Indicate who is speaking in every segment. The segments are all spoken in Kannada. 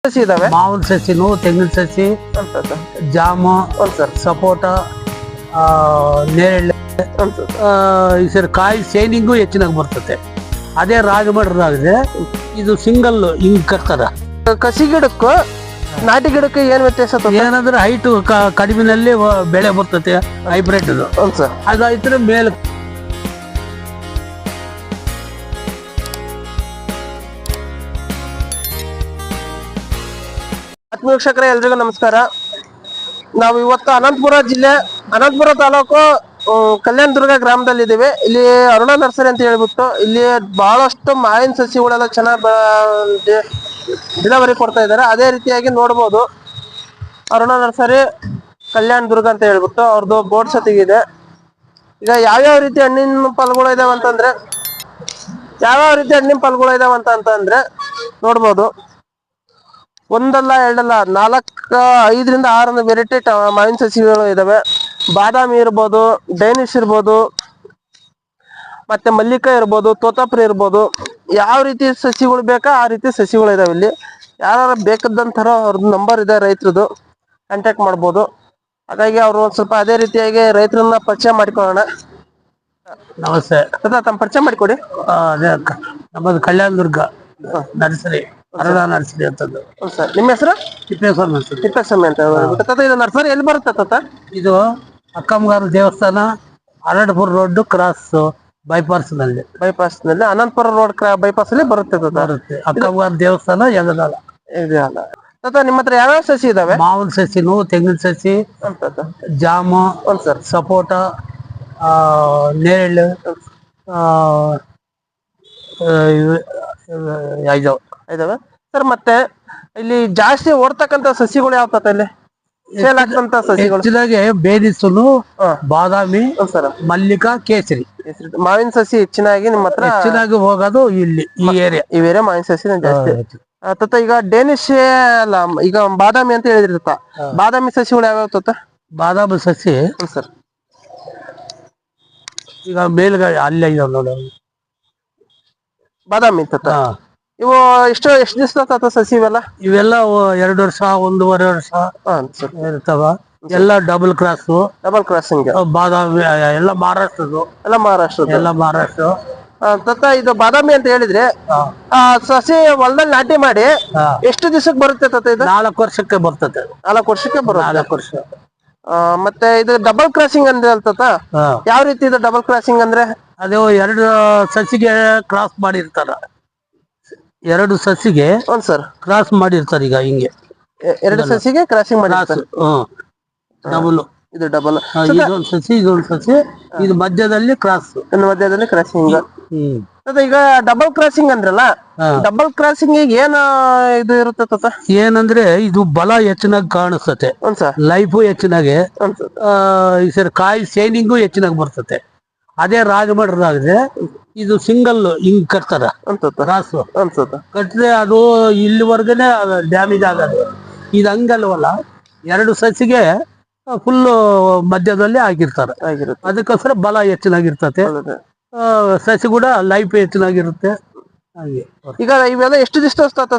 Speaker 1: ಸಸಿ ಇದಾವೆ.
Speaker 2: ಮಾವಿನ ಸಸಿನು, ತೆಂಗಿನ ಸಸಿ, ಜಾಮು, ಸಪೋಟ, ನೇರಳೆ, ಈ ಸರಿ ಕಾಯಿ ಶೈನಿಂಗು ಹೆಚ್ಚಿನಾಗಿ ಬರ್ತದೆ. ಅದೇ ರಾಜಮಡ್ರಾಗಿದೆ ಇದು ಸಿಂಗಲ್ ಹಿಂಗ್ ಕಟ್ತಾರ.
Speaker 1: ಕಸಿ ಗಿಡಕ್ಕೂ ನಾಟಿ ಗಿಡಕ್ಕೆ ಏನ್ ವ್ಯತ್ಯಾಸ?
Speaker 2: ಏನಂದ್ರೆ ಹೈಟ್ ಕಡಿಮೆನಲ್ಲಿ ಬೆಳೆ ಬರ್ತದೆ. ಹೈಬ್ರಿಡ್ ಅದು ಐತ್ರ ಮೇಲೆ
Speaker 1: ವೀಕ್ಷಕರೇ, ಎಲ್ರಿಗೂ ನಮಸ್ಕಾರ. ನಾವು ಇವತ್ತು ಅನಂತಪುರ ಜಿಲ್ಲೆ, ಅನಂತಪುರ ತಾಲೂಕು ಕಲ್ಯಾಣದುರ್ಗ ಗ್ರಾಮದಲ್ಲಿ ಇದ್ದೀವಿ. ಇಲ್ಲಿ ಅರುಣ ನರ್ಸರಿ ಅಂತ ಹೇಳ್ಬಿಟ್ಟು ಇಲ್ಲಿ ಬಹಳಷ್ಟು ಮಾವಿನ ಸಸಿಗಳೆಲ್ಲ ಚೆನ್ನಾಗಿ ಇಳುವರಿ ಕೊಡ್ತಾ ಇದ್ದಾರೆ. ಅದೇ ರೀತಿಯಾಗಿ ನೋಡ್ಬೋದು, ಅರುಣ ನರ್ಸರಿ ಕಲ್ಯಾಣದುರ್ಗ ಅಂತ ಹೇಳ್ಬಿಟ್ಟು ಅವ್ರದ್ದು ಬೋರ್ಡ್ ಸತಿಗಿದೆ. ಈಗ ಯಾವ್ಯಾವ ರೀತಿ ಹಣ್ಣಿನ ಫಲಗಳು ಇದಾವೆ ಅಂತಂದ್ರೆ ನೋಡ್ಬೋದು. ಒಂದಲ್ಲ ಎರಡಲ್ಲ 5ರಿಂದ 6 ವೆರೈಟಿ ಮಾವಿನ ಸಸಿಗಳು ಇದಾವೆ. ಬಾದಾಮಿ ಇರ್ಬೋದು, ಡೈನಿಶ್ ಇರ್ಬೋದು, ಮತ್ತೆ ಮಲ್ಲಿಕ ಇರ್ಬೋದು, ತೋತಾಪುರಿ ಇರ್ಬೋದು. ಯಾವ ರೀತಿ ಸಸಿಗಳು ಬೇಕಾ ಆ ರೀತಿ ಸಸಿಗಳು ಇದಾವೆ. ಇಲ್ಲಿ ಯಾರು ಬೇಕಾದಂತರ ಅವ್ರದ್ದು ನಂಬರ್ ಇದೆ, ರೈತರದು ಕಾಂಟ್ಯಾಕ್ಟ್ ಮಾಡ್ಬೋದು. ಹಾಗಾಗಿ ಅವರು ಒಂದ್ ಸ್ವಲ್ಪ ಅದೇ ರೀತಿಯಾಗಿ ರೈತರನ್ನ ಪರಿಚಯ ಮಾಡಿಕೊಳ್ಳೋಣ.
Speaker 2: ನಮಸ್ತೆ.
Speaker 1: ತಮ್ಮ ಪರಿಚಯ ಮಾಡಿಕೊಡಿ.
Speaker 2: ಅದೇ ನಮ್ಮದು ಕಲ್ಯಾಣದುರ್ಗ ನರ್ಸರಿ, ಅರುಣ ನರ್ಸರಿ ಅಂತದ್ದು.
Speaker 1: ಸರ್, ನಿಮ್ಮ ಹೆಸರು?
Speaker 2: ತಿಪ್ಪೇಸ್ವಾಮಿ ನರ್ಸರಿ.
Speaker 1: ತಿಪ್ಪೇಸ್ವಾಮಿ ಅಂತ. ಇದು ನರ್ಸರಿ ಎಲ್ಲಿ ಬರುತ್ತೆ?
Speaker 2: ಇದು ಅಕ್ಕಮ್ಮಗಾರ ದೇವಸ್ಥಾನ, ಅರಳಪುರ ರೋಡ್ ಕ್ರಾಸ್ ಬೈಪಾಸ್ ನಲ್ಲಿ
Speaker 1: ಅನಂತಪುರ ರೋಡ್ ಬೈಪಾಸ್ ಅಲ್ಲಿ ಬರುತ್ತೆ.
Speaker 2: ಅಕ್ಕಮ್ಮಗಾರ ದೇವಸ್ಥಾನ ಎಗದಾಳ.
Speaker 1: ನಿಮ್ಮ ಹತ್ರ ಯಾವ್ಯಾವ ಸಸಿ ಇದಾವೆ?
Speaker 2: ಮಾವಿನ ಸಸಿನು, ತೆಂಗಿನ ಸಸಿ, ಜಾಮು, ಸಪೋಟ, ನೇರಳೆ,
Speaker 1: ಇದಾವೆ ಸರ್. ಮತ್ತೆ ಇಲ್ಲಿ ಜಾಸ್ತಿ ಓಡ್ತಕ್ಕಂತ ಸಸಿಗಳು ಯಾವ ಇಲ್ಲಿ ಸೇಲ್ ಆಗ್ತಂತ ಸಸಿಗಳು?
Speaker 2: ಹೆಚ್ಚಿನಾಗಿ ಬೇದಿಸುನು, ಬಾದಾಮಿ, ಮಲ್ಲಿಕಾ, ಕೇಸರಿ
Speaker 1: ಮಾವಿನ ಸಸಿ ಹೆಚ್ಚಿನಾಗಿ ನಿಮ್ಮ ಹತ್ರ
Speaker 2: ಹೆಚ್ಚಿನಾಗಿ ಹೋಗೋದು ಇಲ್ಲಿ ಈ ಏರಿಯಾ
Speaker 1: ಮಾವಿನ ಸಸಿ ಜಾಸ್ತಿ. ಈಗ ಡೇನಿಶ್ ಅಲ್ಲ, ಈಗ ಬಾದಾಮಿ ಅಂತ ಹೇಳಿದ್ರಿ. ಬಾದಾಮಿ ಸಸಿಗಳು ಯಾವ್ಯಾವ?
Speaker 2: ಬಾದಾಮಿ ಸಸಿ
Speaker 1: ಸರ್
Speaker 2: ಈಗ ಮೇಲ್ಗಡೆ ಅಲ್ಲೇ ಇದಾವೆ ನೋಡಿ
Speaker 1: ಬಾದಾಮಿ. ಇವು ಎಷ್ಟು ದಿವಸ ಸಸಿ
Speaker 2: ಇವೆಲ್ಲ 2 ವರ್ಷ, 1.5 ವರ್ಷ ಇರ್ತಾವ. ಎಲ್ಲ ಡಬಲ್ ಕ್ರಾಸಿಂಗ್. ಬಾದಾಮಿ ಎಲ್ಲ ಮಹಾರಾಷ್ಟ್ರ.
Speaker 1: ಇದು ಬಾದಾಮಿ ಅಂತ ಹೇಳಿದ್ರೆ ಸಸಿ ಹೊಲದಲ್ಲಿ ನಾಟಿ ಮಾಡಿ ಎಷ್ಟು ದಿವಸಕ್ಕೆ ಬರುತ್ತೆ? ಇದು
Speaker 2: 4 ವರ್ಷಕ್ಕೆ ಬರ್ತದೆ.
Speaker 1: 4 ವರ್ಷಕ್ಕೆ ಬರುತ್ತೆ.
Speaker 2: 4 ವರ್ಷ.
Speaker 1: ಮತ್ತೆ ಇದು ಡಬಲ್ ಕ್ರಾಸಿಂಗ್ ಅಂದ್ರೆ ಯಾವ ರೀತಿ ಇದು ಡಬಲ್ ಕ್ರಾಸಿಂಗ್ ಅಂದ್ರೆ?
Speaker 2: ಅದು 2 ಸಸಿಗೆ ಕ್ರಾಸ್ ಮಾಡಿರ್ತಾರ. 2 ಸಸಿಗೆ
Speaker 1: ಸರ್
Speaker 2: ಕ್ರಾಸ್ ಮಾಡಿರ್ತಾರೆ. ಈಗ ಹಿಂಗೆ
Speaker 1: 2 ಸಸಿಗೆ ಕ್ರಾಸಿಂಗ್ ಮಾಡಿರ್ತಾರೆ.
Speaker 2: ಡಬಲ್.
Speaker 1: ಇದು ಡಬಲ್.
Speaker 2: ಇದೊಂದು ಸಸಿ, ಇದೊಂದು ಸಸಿ, ಇದು ಮಧ್ಯದಲ್ಲಿ
Speaker 1: ಕ್ರಾಸಿಂಗ್. ಈಗ ಡಬಲ್ ಕ್ರಾಸಿಂಗ್ ಅಂದ್ರಲ್ಲ, ಡಬಲ್ ಕ್ರಾಸಿಂಗ್ ಏನ ಇದು ಇರುತ್ತೆ?
Speaker 2: ಏನಂದ್ರೆ ಇದು ಬಲ ಹೆಚ್ಚಿನಾಗಿ ಕಾಣಿಸ್ತತೆ, ಲೈಫು ಹೆಚ್ಚಿನಾಗಿ, ಈ ಸರಿ ಕಾಯಿ ಶೈನಿಂಗು ಹೆಚ್ಚಿನಾಗಿ ಬರ್ತತೆ. ಅದೇ ರಾಜಮಡ್ರಾಗಿದೆ ಇದು ಸಿಂಗಲ್ ಹಿಂಗ್ ಕಟ್ತಾರ. ರಾಸು ಕಟ್ಟಿದ್ರೆ ಅದು ಇಲ್ಲಿವರೆಗನೆ ಡ್ಯಾಮೇಜ್ ಆಗೋದು. ಇದು ಹಂಗಲ್ವಲ್ಲ, 2 ಸಸಿಗೆ ಫುಲ್ ಮಧ್ಯದಲ್ಲಿ ಆಗಿರ್ತಾರೆ. ಅದಕ್ಕೋಸ್ಕರ ಬಲ ಹೆಚ್ಚಿನಾಗಿರ್ತತೆ, ಸಸಿ ಕೂಡ ಲೈಫ್ ಹೆಚ್ಚಿನಾಗಿರುತ್ತೆ. ಹಾಗೆ
Speaker 1: ಈಗ ಇವೆಲ್ಲ ಎಷ್ಟು ದಿವಸ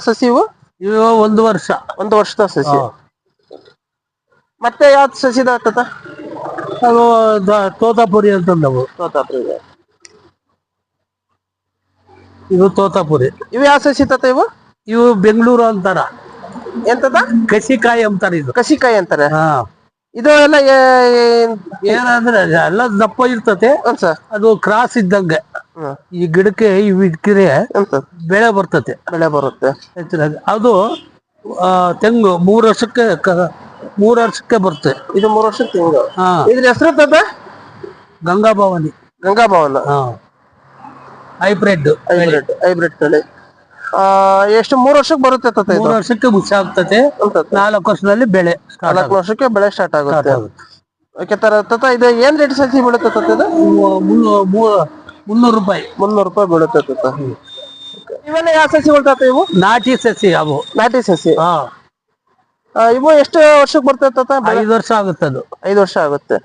Speaker 1: ಸಸಿ?
Speaker 2: ಇವು 1 ವರ್ಷ.
Speaker 1: 1 ವರ್ಷದ ಸಸಿ. ಮತ್ತೆ ಯಾವ್ದು ಸಸಿ
Speaker 2: ಅದು ತೋತಾಪುರಿ ಅಂತಂದವು. ಇದು ತೋತಾಪುರಿ.
Speaker 1: ಇವು ಯಾವ ಸಸಿ
Speaker 2: ಇವು ಬೆಂಗಳೂರು ಅಂತಾರ.
Speaker 1: ಎಂತದ?
Speaker 2: ಕಸಿಕಾಯಿ ಅಂತಾರ. ಇದು
Speaker 1: ಕಸಿಕಾಯಿ ಅಂತಾರೆ. ಇದು ಎಲ್ಲ
Speaker 2: ಏನಂದ್ರೆ ಎಲ್ಲ ದಪ್ಪ ಇರ್ತತೆ. ಅದು ಕ್ರಾಸ್ ಇದ್ದಂಗೆ ಈ ಗಿಡಕ್ಕೆ ಇವು ಇಟ್ಕಿದ್ರೆ ಬೆಳೆ ಬರ್ತತೆ. ಹೆಚ್ಚಿನಾಗಿ ಅದು ತೆಂಗು 3 ವರ್ಷಕ್ಕೆ ಬರುತ್ತೆ.
Speaker 1: ಇದು 3 ವರ್ಷಕ್ಕೆ ತೆಂಗು. ಇದ್ರ ಹೆಸರು
Speaker 2: ಗಂಗಾಭವಾನಿ. ಹೈಬ್ರಿಡ್
Speaker 1: ತಳಿ. ಎಷ್ಟು 3 ವರ್ಷಕ್ಕೆ ಬರುತ್ತೆ?
Speaker 2: 3 ವರ್ಷಕ್ಕೆ ಮುಚ್ಚ ಆಗ್ತದೆ. 4 ವರ್ಷದಲ್ಲಿ ಬೆಳೆ
Speaker 1: 4 ವರ್ಷಕ್ಕೆ ಬೆಳೆ ಸ್ಟಾರ್ಟ್ ಆಗುತ್ತೆ. ಇದು ಏನ್ ರೇಟ್ ಸಸಿ ಬೀಳುತ್ತೆ?
Speaker 2: 300 ರೂಪಾಯಿ.
Speaker 1: 300 ರೂಪಾಯಿ ಬೀಳುತ್ತೆ. ಇವೆಲ್ಲ ಯಾವ ಸಸಿಗಳು ಇವು?
Speaker 2: ನಾಟಿ ಸಸಿ. ಅವು
Speaker 1: ನಾಟಿ ಸಸಿ. ಇವು ಎಷ್ಟು ವರ್ಷಕ್ಕೆ ಬರ್ತದೆ?
Speaker 2: 5 ವರ್ಷ ಆಗುತ್ತೆ. ಅದು
Speaker 1: 5 ವರ್ಷ ಆಗುತ್ತೆ.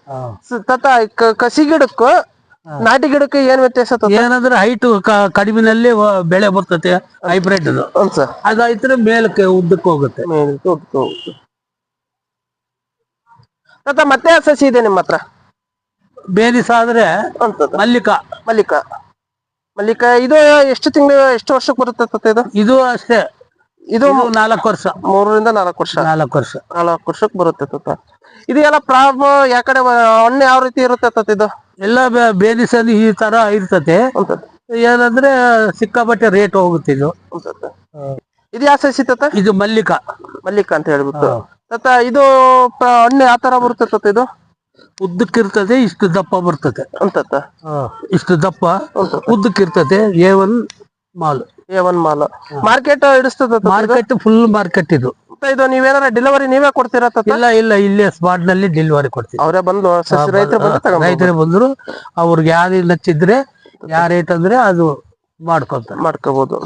Speaker 1: ಕಸಿ ಗಿಡಕ್ಕೂ ನಾಟಿ ಗಿಡಕ್ಕೆ ಏನ್ ವ್ಯತ್ಯಾಸ ತಾತ?
Speaker 2: ಏನಂದ್ರೆ ಹೈಟ್ ಕಡಿಮೆನಲ್ಲಿ ಬೆಳೆ ಬರ್ತತೆ ಹೈಬ್ರಿಡ್
Speaker 1: ಹ್ಞೂ ಸರ್.
Speaker 2: ಅದಾಯ್ತಾರೆ ಮೇಲಕ್ಕೆ ಉದ್ದಕ್ಕೆ ಹೋಗುತ್ತೆ.
Speaker 1: ಮೇಲಕ್ಕೆ ಹೋಗುತ್ತೆ. ತಾತ ಮತ್ತೆ ಯಾವ ಸಸಿ ಇದೆ ನಿಮ್ಮ ಹತ್ರ?
Speaker 2: ಬೇನಿಸ ಆದ್ರೆ
Speaker 1: ಹ್ಞೂ ತಾತ.
Speaker 2: ಮಲ್ಲಿಕ.
Speaker 1: ಮಲ್ಲಿಕ ಇದು ಎಷ್ಟು ತಿಂಗಳು ಎಷ್ಟು ವರ್ಷಕ್ಕೆ ಬರುತ್ತೆ ತಾತ ಇದು?
Speaker 2: ಇದು ಅಷ್ಟೇ,
Speaker 1: ಇದು
Speaker 2: 4 ವರ್ಷ.
Speaker 1: 3 ರಿಂದ 4 ವರ್ಷ.
Speaker 2: 4 ವರ್ಷ.
Speaker 1: 4 ವರ್ಷಕ್ಕೆ ಬರುತ್ತೆ ತಾತ. ಇದು ಎಲ್ಲ ಪ್ರಾಬ್ಲಮ್ ಯಾ ಕಡೆ ಹಣ್ಣು ಯಾವ ರೀತಿ ಇರುತ್ತೆ ತಾತ ಇದು?
Speaker 2: ಎಲ್ಲ ಬೇನಿಸಲ್ಲಿ ಈ ತರ ಇರ್ತತೆ.
Speaker 1: ಹ್ಞೂ ತಾತ.
Speaker 2: ಏನಂದ್ರೆ ಸಿಕ್ಕಾಪಟ್ಟೆ ರೇಟ್ ಹೋಗುತ್ತೆ ಇದು.
Speaker 1: ಹ್ಞೂ ತಾತ. ಇದು ಯಾವ ಸಸಿ ತಾತ?
Speaker 2: ಇದು ಮಲ್ಲಿಕ
Speaker 1: ಅಂತ ಹೇಳ್ಬಿಟ್ಟು ತಾತ. ಇದು ಹಣ್ಣು ಯಾವ ತರ ಬರುತ್ತೆ ತಾತ ಇದು?
Speaker 2: ಉದ್ದಕ್ಕಿರ್ತದೆ, ಇಷ್ಟು ದಪ್ಪ ಬರ್ತದೆ.
Speaker 1: ತಾತ.
Speaker 2: ಇಷ್ಟು ದಪ್ಪ ಉದ್ದಕ್ಕಿರ್ತದೆ. A1 ಮಾಲ್.
Speaker 1: A1 ಮಾಲ್. ಮಾರ್ಕೆಟ್ ಹಿಡಿಸ್ತದ?
Speaker 2: ಮಾರ್ಕೆಟ್ ಫುಲ್ ಮಾರ್ಕೆಟ್ ಇದು.
Speaker 1: ಇದು ನೀವೇನಾರ ಡೆಲಿವರಿ ನೀವೇ ಕೊಡ್ತೀರಾ ತಾತ?
Speaker 2: ಇಲ್ಲ ಇಲ್ಲೇ ಸ್ಪಾಟ್ ನಲ್ಲಿ ಡೆಲಿವರಿ ಕೊಡ್ತೀವಿ.
Speaker 1: ಅವರೇ ಬಂದು
Speaker 2: ರೈತರೇ ಬಂದ್ರು ಅವ್ರಿಗೆ ಯಾರು ನಚ್ಚಿದ್ರೆ ಯಾವ ರೇಟ್ ಅಂದ್ರೆ ಅದು ಮಾಡ್ಕೋಬಹುದು.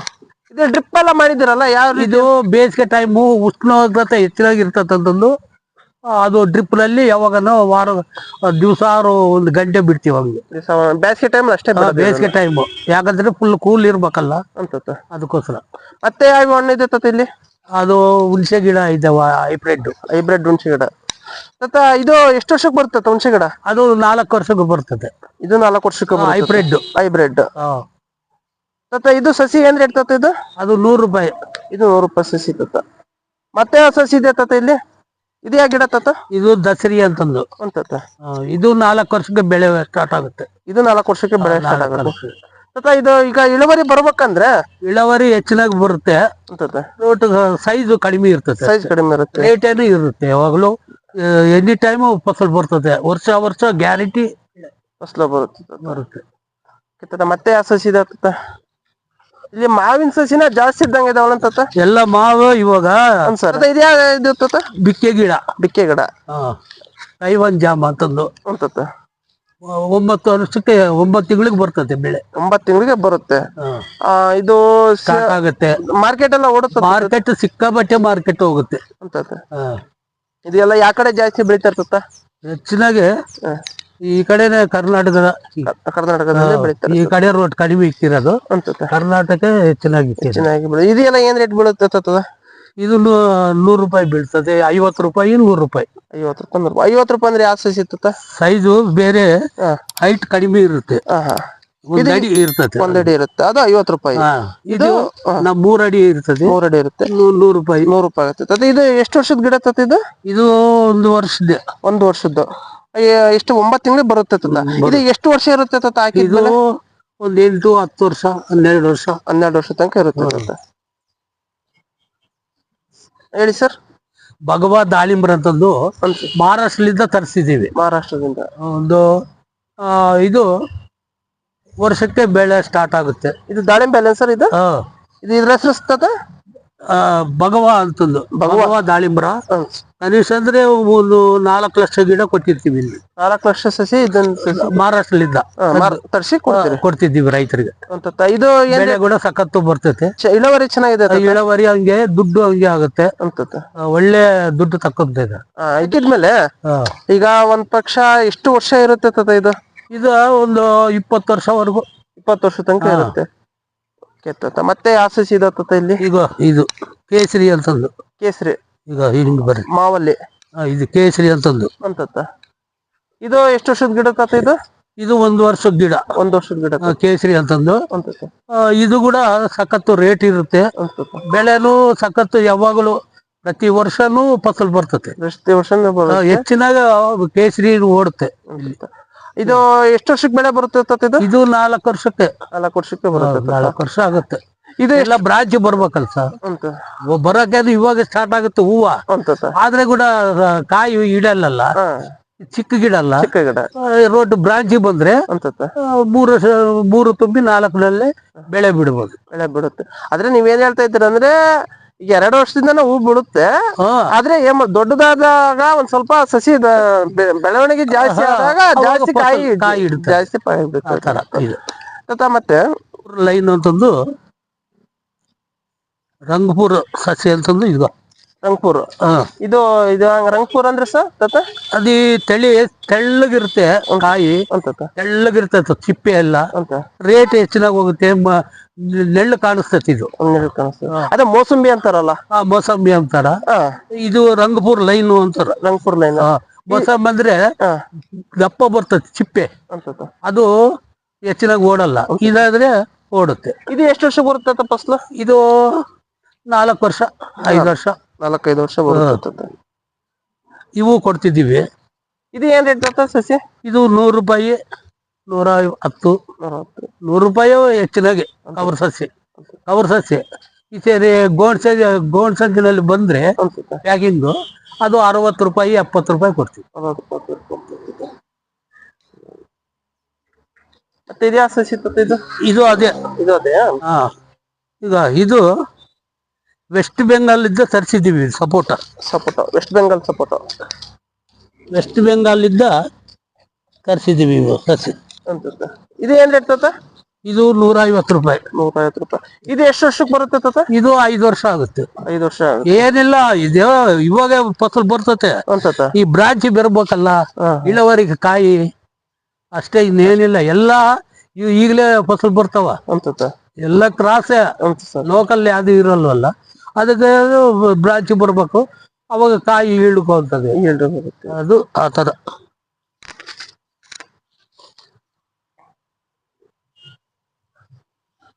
Speaker 1: ಇದು ಡ್ರಿಪ್ ಎಲ್ಲ ಮಾಡಿದಿರಲ್ಲ, ಯಾವ
Speaker 2: ಇದು ಬೇಸಿಗೆ ಟೈಮು ಉಷ್ಣೋಗ್ರತೆ ಹೆಚ್ಚಾಗಿರ್ತದಂತಂದು ಅದು ಡ್ರಿಪ್ ನಲ್ಲಿ ಯಾವಾಗನೋ ವಾರ ದಿವಸ 1 ಗಂಟೆ ಬಿಡ್ತೀವಿ ಹಂಗೆ.
Speaker 1: ಬೇಸಿಗೆ ಟೈಮ್ ಅಷ್ಟೇ?
Speaker 2: ಬೇಸಿಗೆ ಟೈಮ್ ಯಾಕಂದ್ರೆ ಫುಲ್ ಕೂಲ್ ಇರ್ಬೇಕಲ್ಲ
Speaker 1: ಅಂತ
Speaker 2: ಅದಕ್ಕೋಸ್ಕರ.
Speaker 1: ಮತ್ತೆ ಯಾವ ಹಣ್ಣು ಇದೆ ತಾತ ಇಲ್ಲಿ?
Speaker 2: ಅದು ಹುಣಸೆ ಗಿಡ ಇದಾವ, ಹೈಬ್ರಿಡ್
Speaker 1: ಹುಣಸೆ ಗಿಡ ತಾತ. ಇದು ಎಷ್ಟು ವರ್ಷಕ್ಕೆ ಬರುತ್ತೆ ಹುಣಸೆ ಗಿಡ?
Speaker 2: ಅದು 4 ವರ್ಷಕ್ಕೆ ಬರ್ತದೆ.
Speaker 1: ಇದು 4 ವರ್ಷಕ್ಕೆ ಹೈಬ್ರಿಡ್ ತಾತ. ಇದು ಸಸಿ ಏನ್ ರೇಟ್ ತಾತ ಇದು?
Speaker 2: ಅದು 100 ರೂಪಾಯಿ.
Speaker 1: ಇದು 100 ರೂಪಾಯಿ ಸಸಿ ತಾತ. ಮತ್ತೆ ಯಾವ ಸಸಿ ಇದೆ ತಾತ ಇಲ್ಲಿ? ಇದು ಯಾವ ಗಿಡ ತಾತ?
Speaker 2: ಇದು ದಸರಿ ಅಂತಂದು. ಇದು 4 ವರ್ಷಕ್ಕೆ ಬೆಳೆ ಸ್ಟಾರ್ಟ್ ಆಗುತ್ತೆ.
Speaker 1: ಇದು 4 ವರ್ಷಕ್ಕೆ ಬೆಳೆ ಸ್ಟಾರ್ಟ್ ಆಗುತ್ತೆ ತಾತ. ಇದು ಈಗ ಇಳುವರಿ ಬರ್ಬೇಕಂದ್ರೆ?
Speaker 2: ಇಳುವರಿ ಹೆಚ್ಚಿನಾಗಿ ಬರುತ್ತೆ. ಸೈಜ್ ಕಡಿಮೆ ಇರ್ತದೆ. ರೇಟ್ ಏನು ಇರುತ್ತೆ ಯಾವಾಗ್ಲೂ. ಎನಿ ಟೈಮ್ ಫಸಲ್ ಬರ್ತದೆ. ವರ್ಷ ಗ್ಯಾರಂಟಿ
Speaker 1: ಫಸಲು ಬರುತ್ತೆ. ಮತ್ತೆ ಯಾವ ಸಸಿ ಇದೆ ತಾತ? ಇಲ್ಲಿ ಮಾವಿನ ಸಸಿನ ಜಾಸ್ತಿ ಇದ್ದಂಗೆ ಇದಾವಲ್ಲ ತಾತ?
Speaker 2: ಎಲ್ಲ ಮಾವು ಇವಾಗ.
Speaker 1: ಇದು ತಾತ
Speaker 2: ಬಿಕ್ಕೆ ಗಿಡ.
Speaker 1: ತೈವಾನ್
Speaker 2: ಜಾಮ್ ಅಂತಂದು. 9 ವರ್ಷಕ್ಕೆ 9 ತಿಂಗಳಿಗೆ ಬರ್ತದೆ ಬೆಳೆ.
Speaker 1: 9 ತಿಂಗಳಿಗೆ ಬರುತ್ತೆ. ಇದು
Speaker 2: ಆಗುತ್ತೆ.
Speaker 1: ಮಾರ್ಕೆಟ್ ಎಲ್ಲ ಓಡುತ್ತೆ?
Speaker 2: ಮಾರ್ಕೆಟ್ ಸಿಕ್ಕಾಬಟ್ಟೆ ಮಾರ್ಕೆಟ್ ಹೋಗುತ್ತೆ.
Speaker 1: ಇದೆಲ್ಲ ಯಾವ ಕಡೆ ಜಾಸ್ತಿ ಬೆಳಿತಾರ ತಾತ? ಹೆಚ್ಚಿನಾಗೆ
Speaker 2: ಈ ಕಡೆನೆ ಕರ್ನಾಟಕದಲ್ಲಿ
Speaker 1: ಬೆಳಿತಾರೆ.
Speaker 2: ಈ ಕಡೆ ರೋಡ್ ಕಡಿಮೆ ಇಕ್ತಿರೋದು. ಕರ್ನಾಟಕ ಹೆಚ್ಚಿನಾಗಿ
Speaker 1: ಇದೆಲ್ಲ ಏನ್ ರೇಟ್ ಬೀಳುತ್ತೆ ತಾತ?
Speaker 2: ಇದು 100 ರೂಪಾಯಿ ಬೀಳ್ತದೆ. 50 ರೂಪಾಯಿ, 100 ರೂಪಾಯಿ.
Speaker 1: 50 ರೂಪಾಯಿ ಅಂದ್ರೆ ಯಾವ ಸೈಜ್ ಇರ್ತದ?
Speaker 2: ಸೈಜು ಬೇರೆ, ಹೈಟ್ ಕಡಿಮೆ ಇರುತ್ತೆ. 1 ಅಡಿ ಇರ್ತದೆ.
Speaker 1: 1 ಅಡಿ ಇರುತ್ತೆ, ಅದು 50 ರೂಪಾಯಿ.
Speaker 2: ಇದು 3 ಅಡಿ ಇರ್ತದೆ.
Speaker 1: 3 ಅಡಿ ಇರುತ್ತೆ,
Speaker 2: 100 ರೂಪಾಯಿ.
Speaker 1: 100 ರೂಪಾಯಿ ಆಗುತ್ತೆ. ಇದು ಎಷ್ಟು ವರ್ಷದ ಗಿಡ ತತ್ತ?
Speaker 2: ಇದು 1 ವರ್ಷದ.
Speaker 1: 1 ವರ್ಷದ್ದು. ಎಷ್ಟು 9 ತಿಂಗಳು ಬರುತ್ತೆ ತತ್ತ. ಇದು ಎಷ್ಟು ವರ್ಷ ಇರುತ್ತೆ ತತ್ತ ಹಾಕಿದ್ಮೇಲೆ?
Speaker 2: ಒಂದು 8, 10 ವರ್ಷ, 12 ವರ್ಷ. 12
Speaker 1: ವರ್ಷ ತನಕ ಇರುತ್ತೆ. ಹೇಳಿ ಸರ್.
Speaker 2: ಭಗವಾ ದಾಳಿಂಬ್ರ ಅಂತಂದು ಮಹಾರಾಷ್ಟ್ರದಿಂದ ತರಿಸಿದೀವಿ.
Speaker 1: ಮಹಾರಾಷ್ಟ್ರದಿಂದ
Speaker 2: ಒಂದು ಇದು ವರ್ಷಕ್ಕೆ ಬೆಳೆ ಸ್ಟಾರ್ಟ್ ಆಗುತ್ತೆ.
Speaker 1: ಇದು ದಾಳಿಂಬೆ ಅಲ್ಲ ಸರ್? ಇದು ಇದ್ರ ಹೆಸರು
Speaker 2: ಭಗವಾ ಅಂತಂದು. ಭಗವಾ ದಾಳಿಂಬ್ರ ಕನಿಷ್ಠ ಅಂದ್ರೆ ಒಂದು 4 ಲಕ್ಷ ಗಿಡ ಕೊಟ್ಟಿರ್ತೀವಿ ಇಲ್ಲಿ.
Speaker 1: 4 ಲಕ್ಷ ಸಸಿ
Speaker 2: ಮಹಾರಾಷ್ಟ್ರದಿಂದ
Speaker 1: ತರಿಸಿ
Speaker 2: ಕೊಡ್ತಿದ್ದೀವಿ ರೈತರಿಗೆ.
Speaker 1: ಇದು
Speaker 2: ಬೆಳೆ ಕೂಡ ಸಖತ್ತು ಬರ್ತೈತೆ.
Speaker 1: ಇಳುವರಿ ಚೆನ್ನಾಗಿದೆ.
Speaker 2: ಇಳುವರಿ ಹಂಗೆ, ದುಡ್ಡು ಹಂಗೆ ಆಗುತ್ತೆ. ಒಳ್ಳೆ ದುಡ್ಡು ತಕ್ಕೊಂತಿದೆ.
Speaker 1: ಇದ್ಮೇಲೆ ಈಗ ಒಂದ್ ಪಕ್ಷ ಎಷ್ಟು ವರ್ಷ ಇರುತ್ತೆ ತತ? ಇದು
Speaker 2: ಒಂದು 20 ವರ್ಷವರೆಗೂ.
Speaker 1: 20 ವರ್ಷ ತನಕ ಇರುತ್ತೆ. ಮತ್ತೆ ಯಾವ ಸಸಿ ಇದೆ ಇಲ್ಲಿ?
Speaker 2: ಈಗ ಇದು ಕೇಸರಿ ಅಂತಂದು.
Speaker 1: ಕೇಸರಿ
Speaker 2: ಈಗ ಹಿಂಗ್ ಬರ್ರಿ
Speaker 1: ಮಾವಲ್ಲಿ.
Speaker 2: ಇದು ಕೇಸರಿ ಅಂತಂದು.
Speaker 1: ಇದು ಎಷ್ಟು ವರ್ಷದ ಗಿಡ ತಾತ?
Speaker 2: ಇದು 1 ವರ್ಷದ ಗಿಡ.
Speaker 1: 1 ವರ್ಷದ ಗಿಡ
Speaker 2: ಕೇಸರಿ ಅಂತಂದು. ಇದು ಕೂಡ ಸಖತ್ತು ರೇಟ್ ಇರುತ್ತೆ. ಬೆಳೆನು ಸಖತ್ತು, ಯಾವಾಗಲೂ ಪ್ರತಿ ವರ್ಷನೂ ಫಸಲ್ ಬರ್ತದೆ.
Speaker 1: ಪ್ರತಿ ವರ್ಷ
Speaker 2: ಹೆಚ್ಚಿನಾಗ ಕೇಸರಿ ಓಡುತ್ತೆ.
Speaker 1: ಇದು ಎಷ್ಟು ವರ್ಷಕ್ಕೆ ಬೆಳೆ ಬರುತ್ತೆ?
Speaker 2: ಇದು 4 ವರ್ಷಕ್ಕೆ.
Speaker 1: 4 ವರ್ಷಕ್ಕೆ ಬರುತ್ತೆ.
Speaker 2: 4 ವರ್ಷ ಆಗುತ್ತೆ. ಇದು ಎಲ್ಲ ಬ್ರಾಂಚ್ ಬರ್ಬೇಕಲ್ಲ ಸರ್. ಬರಕ್ಕೆ ಇವಾಗ ಸ್ಟಾರ್ಟ್ ಆಗುತ್ತೆ ಹೂವ. ಆದ್ರೆ ಕೂಡ ಕಾಯಿ ಇಡಲ್ಲ, ಚಿಕ್ಕ ಗಿಡ ಅಲ್ಲ. ರೋಡ್ ಬ್ರಾಂಚ್ ಬಂದ್ರೆ 3 ತುಂಬಿ 4ನಲ್ಲಿ ಬೆಳೆ ಬಿಡ್ಬೋದು.
Speaker 1: ಬೆಳೆ ಬಿಡುತ್ತೆ. ಆದ್ರೆ ನೀವೇನ್ ಹೇಳ್ತಾ ಇದ್ದೀರ ಅಂದ್ರೆ, ಈಗ 2 ವರ್ಷದಿಂದ ಹೂ ಬಿಡುತ್ತೆ. ಆದ್ರೆ ದೊಡ್ಡದಾದಾಗ ಒಂದ್ ಸ್ವಲ್ಪ ಸಸಿ ಬೆಳವಣಿಗೆ ಜಾಸ್ತಿ ಆದಾಗ ಜಾಸ್ತಿ ಕಾಯಿ ಇಡುತ್ತೆ, ಜಾಸ್ತಿ ಕಾಯಿ ಬಿಡುತ್ತೆ. ಮತ್ತೆ
Speaker 2: ಲೈನ್ ಅಂತಂದು ರಂಗಪುರ ಸಸಿ ಅಂತಂದು ಈಗ
Speaker 1: ರಂಗ್ಪುರ್. ಇದು ಇದು ರಂಗ್ಪುರ್ ಅಂದ್ರೆ ಸರ್ ತಾತ
Speaker 2: ಅದು ತೆಳ್ಳಗಿರುತ್ತೆ ಕಾಯಿ ತೆಳ್ಳಗಿರುತ್ತೆ ಚಿಪ್ಪೆ ಎಲ್ಲ ರೇಟ್ ಹೆಚ್ಚಿನಾಗ ಹೋಗುತ್ತೆ. ನೆಳ್ಳು ಕಾಣಿಸ್ತತಿ ಇದು.
Speaker 1: ಅದೇ ಮೋಸಂಬಿ ಅಂತಾರಲ್ಲ.
Speaker 2: ಮೋಸಂಬಿ ಅಂತಾರ. ಇದು ರಂಗಪುರ್ ಲೈನ್ ಅಂತಾರ.
Speaker 1: ರಂಗಪುರ್ ಲೈನ್.
Speaker 2: ಮೋಸಂಬಿ ಅಂದ್ರೆ ದಪ್ಪ ಬರ್ತದೆ ಚಿಪ್ಪೆ, ಅದು ಹೆಚ್ಚಿನಾಗ ಓಡಲ್ಲ. ಇದಾದ್ರೆ ಓಡುತ್ತೆ.
Speaker 1: ಇದು ಎಷ್ಟು ವರ್ಷ ಬರುತ್ತೆ ಫಸ್ಲು? ಇದು
Speaker 2: 4 ವರ್ಷ 5 ವರ್ಷ
Speaker 1: 4-5 ವರ್ಷ ಬರುತ್ತೆ.
Speaker 2: ಇವು ಕೊಡ್ತಿದ್ದೀವಿ.
Speaker 1: ಇದು ಏನ್ ರೇಟ್ ಬರ್ತದೆ ಸಸಿ?
Speaker 2: ಇದು 100 ರೂಪಾಯಿ, 110, 100 ರೂಪಾಯಿ ಹೆಚ್ಚಿನಾಗೆ. ಕವರ್ ಸಸ್ಯ ಈ ಸೇರಿ ಗೋಣ್ ಸಂಚಿನಲ್ಲಿ ಬಂದ್ರೆ ಪ್ಯಾಕಿಂಗು ಅದು 60 ರೂಪಾಯಿ 70 ರೂಪಾಯಿ ಕೊಡ್ತೀವಿ.
Speaker 1: ಮತ್ತೆ ಇದ್ಯಾ ಸಸಿ
Speaker 2: ಇದು ಅದೇ. ಈಗ ಇದು ವೆಸ್ಟ್ ಬೆಂಗಾಲ್ ಇದ್ದ ತರಿಸಿದ್ದೀವಿ. ಸಪೋಟ
Speaker 1: ವೆಸ್ಟ್ ಬೆಂಗಾಲ್ ಸಪೋಟ
Speaker 2: ವೆಸ್ಟ್ ಬೆಂಗಾಲ್ ಇದ್ದ ತರಿಸಿದ್ದೀವಿ ಸಸಿ.
Speaker 1: ಇದು ಏನ್ ರೇಟ್ ತಾತ?
Speaker 2: ಇದು 150 ರೂಪಾಯಿ.
Speaker 1: 150 ರೂಪಾಯಿ. ಇದು ಎಷ್ಟು ವರ್ಷಕ್ಕೆ ಬರುತ್ತೆ ತಾತ?
Speaker 2: ಇದು 5 ವರ್ಷ ಆಗುತ್ತೆ.
Speaker 1: 5 ವರ್ಷ
Speaker 2: ಏನಿಲ್ಲ, ಇದು ಇವಾಗ ಫಸಲ್ ಬರ್ತತೆ. ಈ ಬ್ರಾಂಚ್ ಬೆರ್ಬೇಕಲ್ಲ, ಇಳುವರಿಗೆ ಕಾಯಿ ಅಷ್ಟೇ, ಇನ್ನೇನಿಲ್ಲ. ಎಲ್ಲ ಈಗಲೇ ಫಸಲ್ ಬರ್ತಾವ. ಎಲ್ಲ ಕ್ರಾಸೆ, ಲೋಕಲ್ ಯಾವ್ದು ಇರಲ್ವಲ್ಲ. ಅದಕ್ಕೆ ಬ್ರಾಂಚ್ ಬರ್ಬೇಕು, ಅವಾಗ ಕಾಯಿ ಇಳ್ಕೊಂತದೆ. ಅದು ಆ ತರ.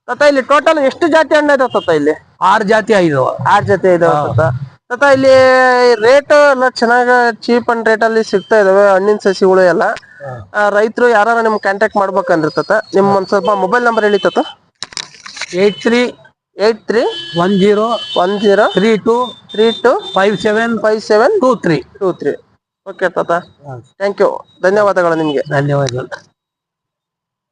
Speaker 1: ತಾತ ಇಲ್ಲಿ ಟೋಟಲ್ ಎಷ್ಟು ಜಾತಿ ಹಣ್ಣು ಇದಾವ ತಾತ? ಇಲ್ಲಿ
Speaker 2: 6 ಜಾತಿ ಇದಾವ.
Speaker 1: 6 ಜಾತಿ ಇದಾವ ತಾತ. ಇಲ್ಲಿ ರೇಟ್ ಎಲ್ಲ ಚೆನ್ನಾಗ ಚೀಪ್ ಅಂಡ್ ರೇಟ್ ಅಲ್ಲಿ ಸಿಗ್ತಾ ಇದಾವೆ ಹಣ್ಣಿನ ಸಸಿಗಳು ಎಲ್ಲ. ರೈತರು ಯಾರು ನಿಮ್ ಕಾಂಟ್ಯಾಕ್ಟ್ ಮಾಡ್ಬೇಕಂದ್ರೆ ತಾತ ನಿಮ್ ಒಂದ್ ಸ್ವಲ್ಪ ಮೊಬೈಲ್ ನಂಬರ್ ಹೇಳಿ ತಾತ.
Speaker 2: 831032575723.
Speaker 1: ಓಕೆ ತಾತ, ಥ್ಯಾಂಕ್ ಯು, ಧನ್ಯವಾದಗಳು ನಿಮ್ಗೆ.
Speaker 2: ಧನ್ಯವಾದಗಳು.